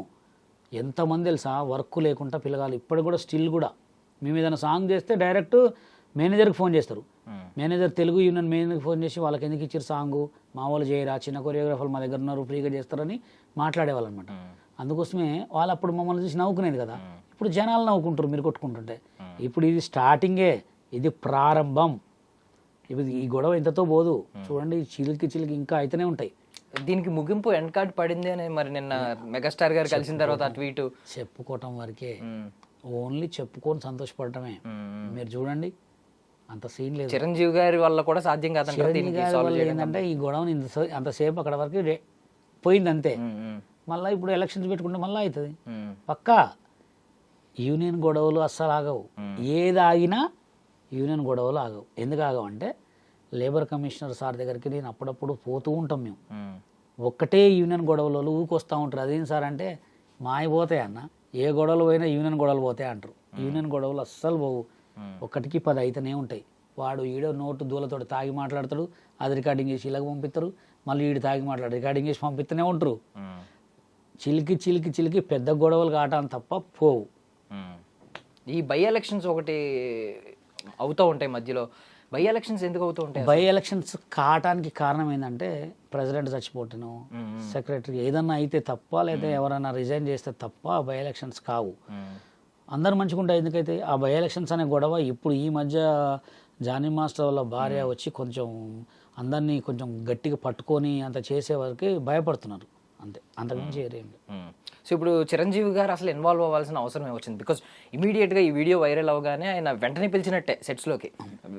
ఎంతమంది తెలుసా వర్క్ లేకుండా పిల్లగాలు ఇప్పటికి కూడా స్టిల్ కూడా మేము ఏదైనా సాంగ్ చేస్తే డైరెక్ట్ మేనేజర్కి ఫోన్ చేస్తారు. మేనేజర్ తెలుగు యూనియన్ మేనేజర్కి ఫోన్ చేసి వాళ్ళకి ఎందుకు ఇచ్చారు సాంగు, మా వాళ్ళు చేయరా, చిన్న కొరియోగ్రాఫర్లు మా దగ్గర ఉన్నారు, ఫ్రీగా చేస్తారని మాట్లాడేవాళ్ళు అనమాట. అందుకోసమే వాళ్ళు అప్పుడు మమ్మల్ని చూసి నవ్వుకునేది కదా. ఇప్పుడు జనాలు నవ్వుకుంటారు మీరు కొట్టుకుంటుంటే. ఇప్పుడు ఇది స్టార్టింగే, ఇది ప్రారంభం. ఇప్పుడు ఈ గొడవ ఇంతతో పోదు, చూడండి చిలికి ఇంకా అయితేనే ఉంటాయి. దీనికి ముగింపు ఎండ్ కార్డ్ పడింది అని మరి నిన్న మెగాస్టార్ గారు కలిసిన తర్వాత ఆ ట్వీట్ చెప్పుకోవటం వరకే, ఓన్లీ చెప్పుకొని సంతోషపడటమే. మీరు చూడండి అంత సీన్ లేదు. చిరంజీవి గారి వల్ల కూడా సాధ్యం కాదంటారు. ఏంటంటే ఈ గొడవని అంతసేపు అక్కడ వరకు పోయింది అంతే. మళ్ళీ ఇప్పుడు ఎలక్షన్స్ పెట్టుకుంటే మళ్ళీ అవుతుంది పక్కా. యూనియన్ గొడవలు అస్సలు ఆగవు, ఏది ఆగినా యూనియన్ గొడవలు ఆగవు. ఎందుకు ఆగవంటే లేబర్ కమిషనర్ సార్ దగ్గరికి నేను అప్పుడప్పుడు పోతూ ఉంటాం మేము. ఒక్కటే యూనియన్ గొడవలు ఊకొస్తూ ఉంటారు. అదేం సార్ అంటే మాయ పోతాయి అన్న, ఏ గొడవలు పోయినా యూనియన్ గొడవలు పోతాయి అంటారు. యూనియన్ గొడవలు అస్సలు పోవు. ఒకటికి 10 అయితేనే ఉంటాయి. వాడు ఈడో నోటు దూలతోటి తాగి మాట్లాడతాడు, అది రికార్డింగ్ చేసి ఇలాగ పంపిస్తారు, మళ్ళీ ఈడు తాగి మాట్లాడు రికార్డింగ్ చేసి పంపిస్తూనే ఉంటారు. చిలికి చిలికి చిలికి పెద్ద గొడవలు కావటం తప్ప పోవు. ఈ బై ఎలక్షన్స్ ఒకటి అవుతూ ఉంటాయి మధ్యలో. బై ఎలక్షన్స్ ఎందుకు అవుతూ ఉంటాయి? బై ఎలక్షన్స్ కావటానికి కారణం ఏంటంటే ప్రెసిడెంట్ చచ్చిపోవటను, సెక్రటరీ ఏదన్నా అయితే తప్ప, లేదా ఎవరైనా రిజైన్ చేస్తే తప్ప బై ఎలక్షన్స్ కావు. అందరు మంచిగా ఉంటాయి. ఎందుకైతే ఆ బై ఎలక్షన్స్ అనే గొడవ ఇప్పుడు ఈ మధ్య జానీ మాస్టర్ వాళ్ళ భార్య వచ్చి కొంచెం అందరినీ కొంచెం గట్టిగా పట్టుకొని అంత చేసే వరకు భయపడుతున్నారు అంతే, అంతకుమించి ఏరేం లేదు. సో ఇప్పుడు చిరంజీవి గారు అసలు ఇన్వాల్వ్ అవ్వాల్సిన అవసరం వచ్చింది? బికాస్ ఇమీడియట్గా ఈ వీడియో వైరల్ అవగానే ఆయన వెంటనే పిలిచినట్టే సెట్స్లోకి,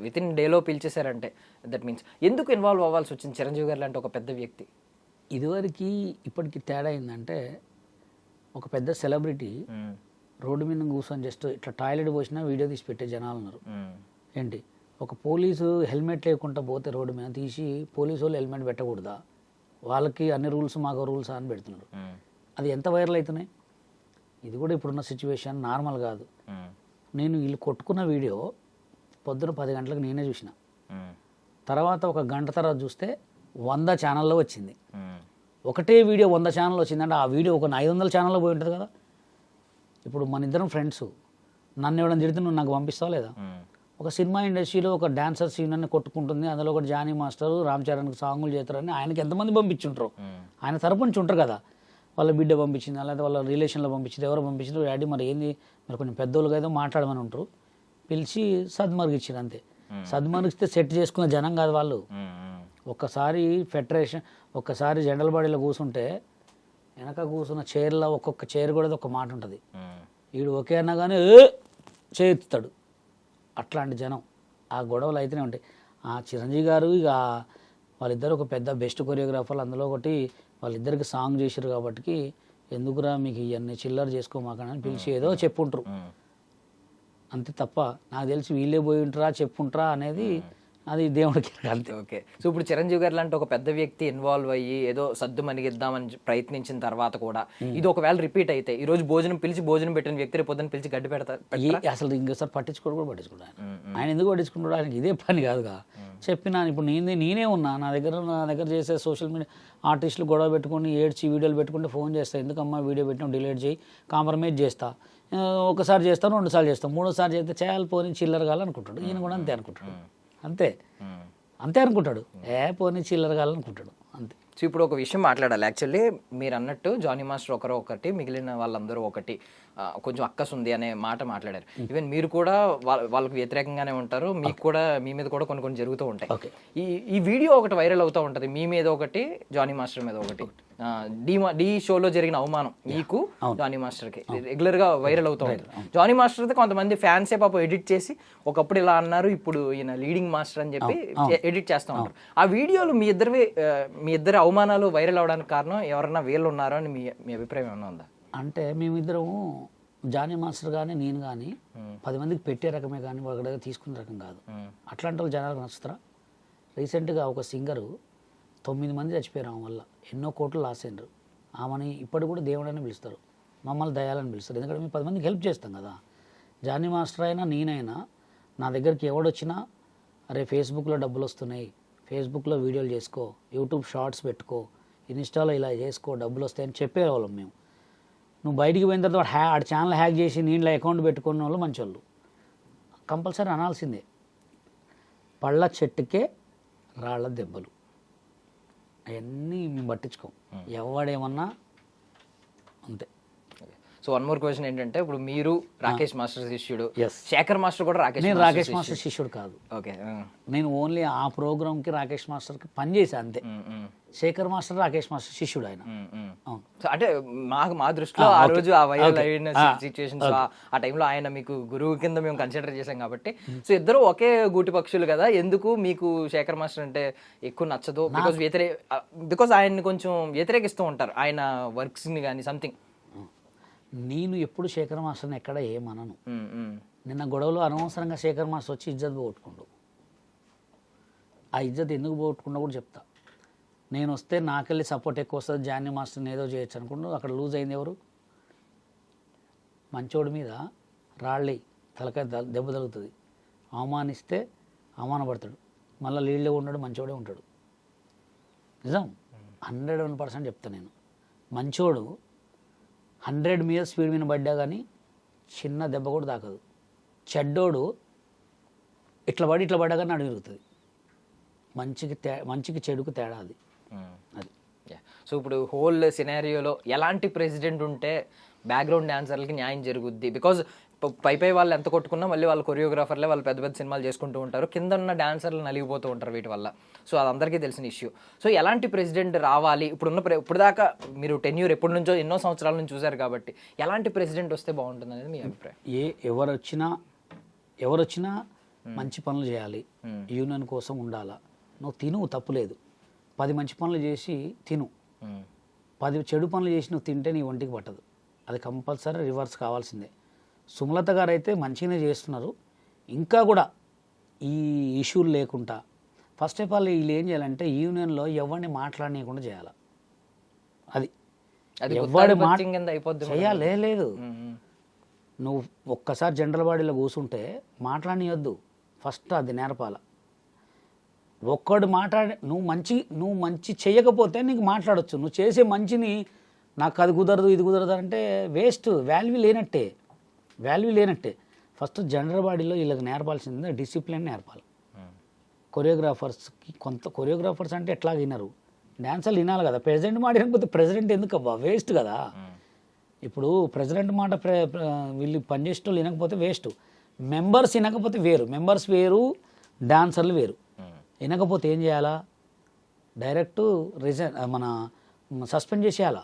విత్ ఇన్ డేలో పిలిచేశారంటే దట్ మీన్స్ ఎందుకు ఇన్వాల్వ్ అవ్వాల్సి వచ్చింది చిరంజీవి గారు లాంటి ఒక పెద్ద వ్యక్తి? ఇదివరకు ఇప్పటికి తేడా ఏంటంటే, ఒక పెద్ద సెలబ్రిటీ రోడ్డు మీద కూర్చొని జస్ట్ ఇట్లా టాయిలెట్ పోసినా వీడియో తీసి పెట్టే జనాలు ఉన్నారు. ఏంటి, ఒక పోలీసు హెల్మెట్ లేకుండా పోతే రోడ్డు మీద తీసి పోలీసు వాళ్ళు హెల్మెట్ పెట్టకూడదా, వాళ్ళకి అన్ని రూల్స్ మాకు రూల్స్ అని పెడుతున్నారు. అది ఎంత వైరల్ అవుతున్నాయి. ఇది కూడా ఇప్పుడున్న సిచ్యువేషన్ నార్మల్ కాదు. నేను వీళ్ళు కొట్టుకున్న వీడియో పొద్దున 10 గంటలకు నేనే చూసిన, తర్వాత ఒక గంట తర్వాత చూస్తే 100 ఛానల్లో వచ్చింది. ఒకటే వీడియో 100 ఛానల్లో వచ్చిందంటే ఆ వీడియో ఒక 500 ఛానల్లో పోయి ఉంటుంది కదా. ఇప్పుడు మన ఇద్దరం ఫ్రెండ్స్, నన్ను ఎవడని తిడితే నువ్వు నాకు పంపిస్తావా లేదా? ఒక సినిమా ఇండస్ట్రీలో ఒక డాన్సర్ సీన్ అని కొట్టుకుంటుంది, అందులో ఒక జానీ మాస్టర్ రామ్ చరణ్కి సాంగులు చేస్తారని ఆయనకి ఎంతమంది పంపించుంటారు, ఆయన తరపు నుంచి ఉంటారు కదా. వాళ్ళ బిడ్డ పంపించింది, లేదా వాళ్ళ రిలేషన్లో పంపించింది, ఎవరో పంపించారు, డాడీ మరి ఏంది మరి కొంచెం పెద్దోళ్ళుగా ఏదో మాట్లాడమని ఉంటారు, పిలిచి సద్మర్గిచ్చారు అంతే. సద్మర్గిస్తే సెట్ చేసుకున్న జనం కాదు వాళ్ళు. ఒక్కసారి ఫెడరేషన్, ఒక్కసారి జనరల్ బాడీలో కూర్చుంటే వెనక కూర్చున్న చైర్లో ఒక్కొక్క చైర్ కూడా ఒక మాట ఉంటుంది. వీడు ఒకే అన్నా కానీ చేస్తాడు. అట్లాంటి జనం, ఆ గొడవలు అయితేనే ఉంటాయి. ఆ చిరంజీవి గారు ఇక వాళ్ళిద్దరు ఒక పెద్ద బెస్ట్ కొరియోగ్రాఫర్లు, అందులో ఒకటి వాళ్ళిద్దరికి సాంగ్ చేశారు కాబట్టి ఎందుకురా మీకు ఇవన్నీ చిల్లర చేసుకోమాకని పిలిచి ఏదో చెప్పుంటారు అంతే తప్ప, నాకు తెలిసి వీళ్ళే పోయి ఉంటారా చెప్పుంటారా అనేది అది దేవుడికి అంతే. ఓకే. సో ఇప్పుడు చిరంజీవి గారు లాంటి ఒక పెద్ద వ్యక్తి ఇన్వాల్వ్ అయ్యి ఏదో సద్దు మనిగిద్దామని ప్రయత్నించిన తర్వాత కూడా ఇది ఒకవేళ రిపీట్ అయితే, ఈ రోజు భోజనం పెట్టిన వ్యక్తి రేపు పొద్దున పిలిచి గడ్డి పెడతారు అసలు ఇంకోసారి పట్టించుకోడు కూడా పట్టించుకుంటాడు ఆయన ఎందుకు పట్టించుకుంటాడు? ఆయనకి ఇదే పని కాదుగా. చెప్పినా ఇప్పుడు నేనే ఉన్నా, నా దగ్గర చేసే సోషల్ మీడియా ఆర్టిస్టులు గొడవ పెట్టుకొని ఏడ్చి వీడియోలు పెట్టుకుంటే ఫోన్ చేస్తా, ఎందుకమ్మా వీడియో పెట్టినా డిలీట్ చేయి, కాంప్రమైజ్ చేస్తా, ఒకసారి చేస్తాను 2 సార్లు చేస్తాను, 3వ సారి చేస్తే చేయాలి పోనీ చిల్లర కావాలనుకుంటాడు. ఈయన కూడా అంతే అనుకుంటాడు, అంతే అనుకుంటాడు, పోనీ చిల్లర కావాలనుకుంటాడు అంతే. సో ఇప్పుడు ఒక విషయం మాట్లాడాలి. యాక్చువల్లీ మీరు అన్నట్టు జానీ మాస్టర్ ఒకటి, మిగిలిన వాళ్ళందరూ ఒకటి, కొంచెం అక్కస్ ఉంది అనే మాట మాట్లాడారు. ఈవెన్ మీరు కూడా వాళ్ళకి వ్యతిరేకంగానే ఉంటారు, మీకు కూడా మీ మీద కూడా కొన్ని జరుగుతూ ఉంటాయి. ఈ వీడియో ఒకటి వైరల్ అవుతూ ఉంటుంది, మీ మీద ఒకటి, జానీ మాస్టర్ మీద ఒకటి. డి షోలో జరిగిన అవమానం మీకు జానీ మాస్టర్కి రెగ్యులర్ గా వైరల్ అవుతూ ఉంటుంది. జానీ మాస్టర్ అయితే కొంతమంది ఫ్యాన్సే పాపం ఎడిట్ చేసి ఒకప్పుడు ఇలా అన్నారు, ఇప్పుడు ఈయన లీడింగ్ మాస్టర్ అని చెప్పి ఎడిట్ చేస్తూ ఉంటారు. ఆ వీడియోలు మీ ఇద్దరి అవమానాలు వైరల్ అవడానికి కారణం ఎవరన్నా వీళ్ళు ఉన్నారో అని మీ అభిప్రాయం ఏమన్నా ఉందా? అంటే మేమిద్దరము జానీ మాస్టర్ కానీ నేను కానీ 10 మందికి పెట్టే రకమే కానీ వాళ్ళ దగ్గర తీసుకునే రకం కాదు. అట్లాంటి వాళ్ళు జనాలకు నచ్చుతారా? రీసెంట్గా ఒక సింగరు 9 మంది చచ్చిపోయారు ఆమె వల్ల, ఎన్నో కోట్లు లాస్ అయినారు. ఆమెని ఇప్పటి కూడా దేవుడని పిలుస్తారు, మమ్మల్ని దయాలని పిలుస్తారు, ఎందుకంటే మేము 10 మందికి హెల్ప్ చేస్తాం కదా. జానీ మాస్టర్ అయినా నేనైనా నా దగ్గరికి ఎవడొచ్చినా అరే ఫేస్బుక్లో డబ్బులు వస్తున్నాయి, ఫేస్బుక్లో వీడియోలు చేసుకో, యూట్యూబ్ షార్ట్స్ పెట్టుకో, ఇన్స్టాలో ఇలా చేసుకో డబ్బులు వస్తాయని చెప్పేవాళ్ళం మేము. నువ్వు బయటికి పోయిన తర్వాత ఆడ ఛానల్ హ్యాక్ చేసి నీళ్ళ అకౌంట్ పెట్టుకున్న వాళ్ళు మంచోళ్ళు, కంపల్సరీ అనాల్సిందే. పళ్ళ చెట్టుకే రాళ్ళ దెబ్బలు, అవన్నీ మేము పట్టించుకోం, ఎవడేమన్నా అంతే. సో వన్ మోర్ క్వశ్చన్ ఏంటంటే, ఇప్పుడు మీరు రాకేష్ మాస్టర్ శిష్యుడు, శేఖర్ మాస్టర్ కూడా రాకేష్ మాస్టర్ శిష్యుడు కాదు. ఓకే, నేను ఓన్లీ ఆ ప్రోగ్రామ్కి రాకేష్ మాస్టర్కి పనిచేసా అంతే. శేఖర్ మాస్టర్ రాకేష్ మాస్టర్ శిష్యుడు ఆయన. అంటే మా దృష్టిలో ఆ రోజు ఆ వైరల్ అయిన సిచ్యువేషన్స్ ఆ టైంలో ఆయన మీకు గురువు కింద మేము కన్సిడర్ చేసాం కాబట్టి, సో ఇద్దరు ఒకే గూటి పక్షులు కదా, ఎందుకు మీకు శేఖర్ మాస్టర్ అంటే ఎక్కువ నచ్చదు? బికాస్ ఆయన్ని కొంచెం వ్యతిరేకిస్తూ ఉంటారు ఆయన వర్క్స్ని కానీ సంథింగ్. నేను ఎప్పుడు శేఖర్ మాస్టర్ని ఎక్కడ ఏమనను. నిన్న గొడవలో అనవసరంగా శేఖర్ మాస్టర్ వచ్చి ఇజ్జత్ పోగొట్టుకుండు. ఆ ఇజ్జత్ ఎందుకు పోగొట్టుకున్నా కూడా చెప్తా. నేను వస్తే నాకెళ్ళి సపోర్ట్ ఎక్కువ వస్తుంది, జానీ మాస్టర్ని ఏదో చేయొచ్చు అనుకుంటూ అక్కడ లూజ్ అయింది ఎవరు? మంచోడి మీద రాళ్ళి తలకాయ దెబ్బ తగులుతుంది, అవమానిస్తే అవమానపడతాడు, మళ్ళీ లీడ్లో ఉన్నాడు మంచోడే ఉంటాడు. నిజం, 101% చెప్తాను నేను. మంచోడు 100 మీద స్పీడ్ మీద పడ్డా కానీ చిన్న దెబ్బ కూడా తాకదు. చెడ్డోడు ఇట్లా పడ్డా కానీ నడుము విరుగుతుంది. మంచికి చెడుకు తేడా అది. అది సో ఇప్పుడు హోల్ సినారియోలో ఎలాంటి ప్రెసిడెంట్ ఉంటే బ్యాక్గ్రౌండ్ డాన్సర్లకి న్యాయం జరుగుద్ది? బికాజ్ పై వాళ్ళు ఎంత కొట్టుకున్నా మళ్ళీ వాళ్ళ కొరియోగ్రాఫర్లే వాళ్ళు పెద్ద పెద్ద సినిమాలు చేసుకుంటూ ఉంటారు, కింద ఉన్న డాన్సర్లు నలిగిపోతూ ఉంటారు వీటి వల్ల. సో అది అందరికీ తెలిసిన ఇష్యూ. సో ఎలాంటి ప్రెసిడెంట్ రావాలి? ఇప్పుడు దాకా మీరు టెన్యూర్ ఎప్పటి నుంచో ఎన్నో సంవత్సరాల నుంచి చూశారు కాబట్టి ఎలాంటి ప్రెసిడెంట్ వస్తే బాగుంటుంది అనేది మీ అభిప్రాయం? ఎవరొచ్చినా మంచి పనులు చేయాలి, యూనియన్ కోసం ఉండాలా. నువ్వు తిను, తప్పులేదు. 10 మంచి పనులు చేసి తిను, 10 చెడు పనులు చేసి నువ్వు తింటే నీ ఒంటికి పట్టదు. అది కంపల్సరీ రివర్స్ కావాల్సిందే. సుమలత గారు అయితే మంచిగానే చేస్తున్నారు. ఇంకా కూడా ఈ ఇష్యూలు లేకుండా ఫస్ట్ ఆఫ్ ఆల్ వీళ్ళు ఏం చేయాలంటే యూనియన్లో ఎవరిని మాట్లాడనీయకుండా చేయాలి. అది ఎవరి చేయాలి. లేదు, నువ్వు ఒక్కసారి జనరల్ బాడీలో కూర్చుంటే మాట్లాడనియొద్దు. ఫస్ట్ అది నేర్పాల. ఒక్కడు నువ్వు మంచి చేయకపోతే నీకు మాట్లాడొచ్చు. నువ్వు చేసే మంచిని నాకు అది కుదరదు ఇది కుదరదు అంటే వేస్ట్, వాల్యూ లేనట్టే. ఫస్ట్ జనరల్ బాడీలో వీళ్ళకి నేర్పాల్సింది డిసిప్లిన్ నేర్పాలి. కొరియోగ్రాఫర్స్ అంటే ఎట్లా వినరు, డాన్సర్లు వినాలి కదా. ప్రెసిడెంట్ మాట వినకపోతే ప్రెసిడెంట్ ఎందుకు అబ్బా, వేస్ట్ కదా. ఇప్పుడు ప్రెసిడెంట్ మాట వీళ్ళు పనిచేసే వాళ్ళు వినకపోతే వేస్ట్. మెంబర్స్ వినకపోతే వేరు, మెంబర్స్ వేరు, డాన్సర్లు వేరు. వినకపోతే ఏం చేయాలా? డైరెక్ట్ సస్పెండ్ చేసేయాలా.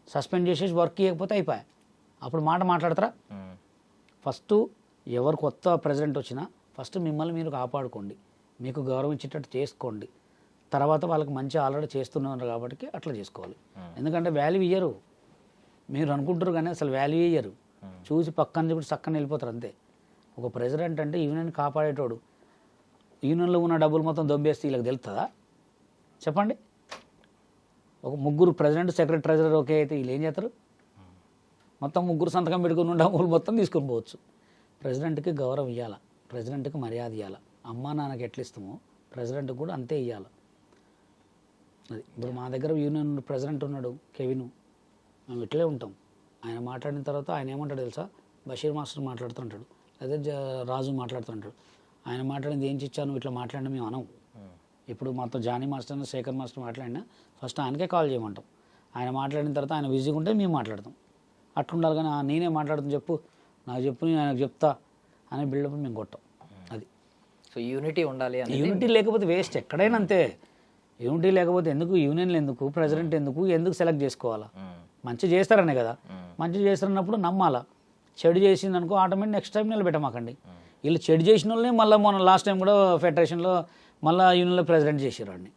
సస్పెండ్ చేసేసి వర్క్ చేయకపోతే అయిపోయాయి. అప్పుడు మాట్లాడతారా? ఫస్ట్ ఎవరు కొత్త ప్రెసిడెంట్ వచ్చినా ఫస్ట్ మిమ్మల్ని మీరు కాపాడుకోండి, మీకు గౌరవం ఇచ్చేటట్టు చేసుకోండి. తర్వాత వాళ్ళకి మంచి ఆల్రెడీ చేస్తున్నారు కాబట్టి అట్లా చేసుకోవాలి. ఎందుకంటే వాల్యూ ఇయ్యరు, మీరు అనుకుంటారు కానీ అసలు వాల్యూ ఇయ్యరు. చూసి పక్కన కూడా చక్కని వెళ్ళిపోతారు అంతే. ఒక ప్రెసిడెంట్ అంటే యూనియన్ కాపాడేటోడు. యూనియన్లో ఉన్న డబ్బులు మొత్తం దొబ్బేస్తే వీళ్ళకి తెలుస్తుందా చెప్పండి? ఒక ముగ్గురు ప్రెసిడెంట్, సెక్రటరీ, ట్రెజరర్ ఓకే అయితే వీళ్ళు ఏం చేస్తారు? మొత్తం ముగ్గురు సంతకం పెట్టుకుని డబ్బులు మొత్తం తీసుకొని పోవచ్చు. ప్రెసిడెంట్కి గౌరవం ఇవ్వాలి, ప్రెసిడెంట్కి మర్యాద ఇవ్వాలి. అమ్మా నాన్నకి ఎట్లా ఇస్తామో ప్రెసిడెంట్కి కూడా అంతే ఇవ్వాలి. అది ఇప్పుడు మా దగ్గర యూనియన్ ప్రెసిడెంట్ ఉన్నాడు కెవిన్, మేము ఇట్లే ఉంటాం. ఆయన మాట్లాడిన తర్వాత ఆయన ఏమంటాడు తెలుసా? బషీర్ మాస్టర్ మాట్లాడుతుంటాడు, అదే రాజు మాట్లాడుతుంటాడు. ఆయన మాట్లాడింది ఏం ఇచ్చాను ఇట్లా మాట్లాడినా మేము అనం. ఇప్పుడు మాతో జానీ మాస్టర్, శేఖర్ మాస్టర్ మాట్లాడినా ఫస్ట్ ఆయనకే కాల్ చేయమంటాం. ఆయన మాట్లాడిన తర్వాత ఆయన బిజీగా ఉంటే మేము మాట్లాడతాం. అట్లుండాలి కానీ నేనే మాట్లాడుతాను చెప్పు, నాకు చెప్పు, నేను ఆయనకు చెప్తా అనే బిల్డప్ మేము కొట్టాం. అది సో యూనిటీ ఉండాలి. యూనిటీ లేకపోతే వేస్ట్, ఎక్కడైనా అంతే. యూనిటీ లేకపోతే ఎందుకు యూనియన్లు, ఎందుకు ప్రెసిడెంట్, ఎందుకు సెలెక్ట్ చేసుకోవాలా? మంచి చేస్తారనే కదా. మంచి చేస్తారన్నప్పుడు నమ్మాలా. చెడు చేసింది అనుకో ఆటోమేటిక్ నెక్స్ట్ టైం నిలబెట్టమాకండి. వీళ్ళు చెడు చేసిన వాళ్ళనే మళ్ళీ మొన్న లాస్ట్ టైం కూడా ఫెడరేషన్లో మళ్ళీ యూనియన్లో ప్రెసిడెంట్ చేసారు వాడిని.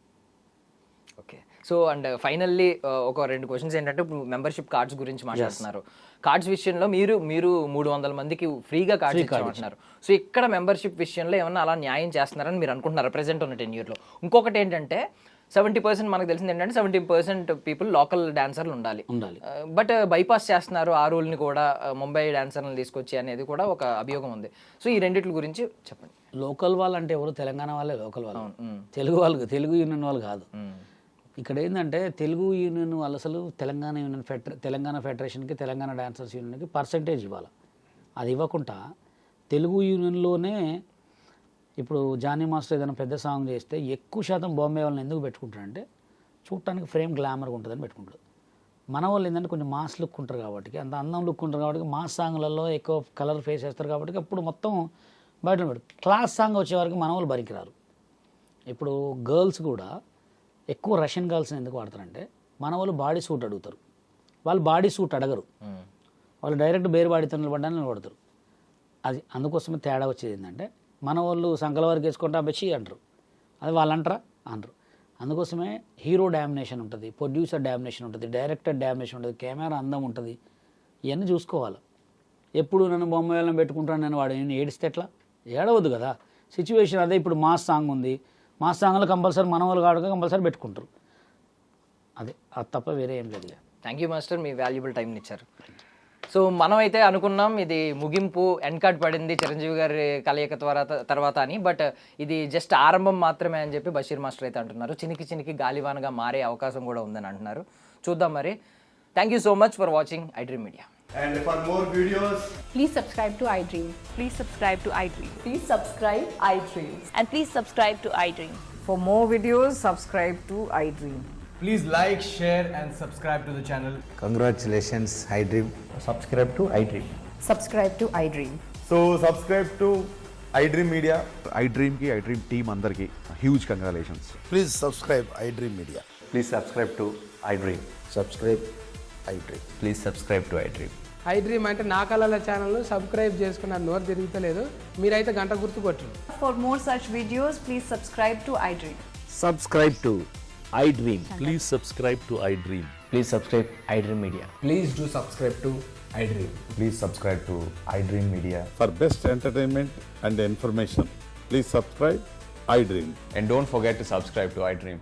ఓకే, సో అండ్ ఫైనల్లీ ఒక 2 క్వశ్చన్స్ ఏంటంటే, ఇప్పుడు మెంబర్షిప్ కార్డ్స్ గురించి మాట్లాడుతున్నారు. కార్డ్స్ విషయంలో మీరు 300 మందికి ఫ్రీగా కార్డ్స్ ఇచ్చామంటున్నారు. సో ఇక్కడ మెంబర్షిప్ విషయంలో ఏమన్నా అలా న్యాయం చేస్తున్నారని మీరు అనుకుంటున్నారు ప్రెసెంట్ ఉన్న టెన్యూర్లో? ఇంకొకటి ఏంటంటే 70% మనకు తెలిసింది ఏంటంటే 70% పీపుల్ లోకల్ డాన్సర్లు ఉండాలి. బట్ బైపాస్ చేస్తున్నారు ఆ రూల్ని కూడా, ముంబై డాన్సర్లను తీసుకొచ్చి అనేది కూడా ఒక అభియోగం ఉంది. సో ఈ రెండిట్ల గురించి చెప్పండి. లోకల్ వాళ్ళు అంటే ఎవరు? తెలంగాణ వాళ్ళే లోకల్ వాళ్ళు, తెలుగు యూనియన్ వాళ్ళు కాదు. ఇక్కడ ఏంటంటే తెలుగు యూనియన్ వాళ్ళు అసలు తెలంగాణ ఫెడరేషన్కి, తెలంగాణ డాన్సర్స్ యూనియన్కి పర్సంటేజ్ ఇవ్వాలి. అది ఇవ్వకుండా తెలుగు యూనియన్లోనే ఇప్పుడు జానీ మాస్టర్ ఏదైనా పెద్ద సాంగ్ చేస్తే ఎక్కువ శాతం బాంబే వాళ్ళని ఎందుకు పెట్టుకుంటారంటే చూడటానికి ఫ్రేమ్ గ్లామర్గా ఉంటుందని పెట్టుకుంటారు. మన వాళ్ళు ఏంటంటే కొంచెం మాస్ లుక్ ఉంటారు కాబట్టి, అంత అందం లుక్ ఉంటారు కాబట్టి, మాస్ సాంగ్లలో ఎక్కువ కలర్ ఫేస్ వేస్తారు కాబట్టి అప్పుడు మొత్తం బయట పెడతారు. క్లాస్ సాంగ్ వచ్చేవారికి మన వాళ్ళు బరికిరారు. ఇప్పుడు గర్ల్స్ కూడా ఎక్కువ రష్యన్ గర్ల్స్ని ఎందుకు వాడతారంటే మన వాళ్ళు బాడీ సూట్ అడుగుతారు, వాళ్ళు బాడీ సూట్ అడగరు. వాళ్ళు డైరెక్ట్ బేర్ బాడీతో నిలబడ్డానికి నిలబడతారు. అది అందుకోసమే తేడా వచ్చేది ఏంటంటే మన వాళ్ళు సంకల వరకు వేసుకుంటా బెచ్చి అంటారు, అది వాళ్ళు అంటారా అనరు. అందుకోసమే హీరో డామినేషన్ ఉంటుంది, ప్రొడ్యూసర్ డామినేషన్ ఉంటుంది, డైరెక్టర్ డామినేషన్ ఉంటుంది, కెమెరా అందం ఉంటుంది. ఇవన్నీ చూసుకోవాలి. ఎప్పుడు నన్ను బొమ్మ వేళ్ళని పెట్టుకుంటాను నేను, వాడు నేను ఏడిస్తే ఎట్లా? ఏడవద్దు కదా. సిచ్యువేషన్ అదే. ఇప్పుడు మాస్ సాంగ్ ఉంది, మాస్ సాంగ్లో కంపల్సరీ మన వాళ్ళు కాడుగా కంపల్సరీ పెట్టుకుంటారు. అదే, అది తప్ప వేరే ఏం లేదు. Thank you master, me valuable టైంని ఇచ్చారు. సో మనం అయితే అనుకున్నాం ఇది ముగింపు ఎండ్ కార్డ్ పడింది చిరంజీవి గారి కలయిక తర్వాత అని, బట్ ఇది జస్ట్ ఆరంభం మాత్రమే అని చెప్పి బషీర్ మాస్టర్ అయితే అంటున్నారు. చినికి గాలివానగా మారే అవకాశం కూడా ఉందని అంటున్నారు. చూద్దాం మరి. Thank you so much for watching iDream Media. And for more videos, Please subscribe to iDream. Please subscribe to iDream. Please subscribe iDream. And please subscribe to iDream. For more videos, subscribe to iDream. please like, share and subscribe to the channel. Congratulations, iDream. subscribe to iDream. Subscribe to iDream. So subscribe to iDream Media. iDream ki iDream team andarki huge congratulations. Please subscribe iDream Media. Please subscribe to iDream. Subscribe iDream. Please subscribe to iDream. iDream అంటే నా కళల channel subscribe చేసుకున్న నోరు తిరుగుతలేదు, మీరైతే గంట గుర్తు కొట్టండి. For more such videos, please subscribe to iDream. Subscribe to iDream. Please subscribe to iDream. Please subscribe iDream Media. Please do subscribe to iDream. Please subscribe to iDream Media. For best entertainment and information, please subscribe iDream. And don't forget to subscribe to iDream.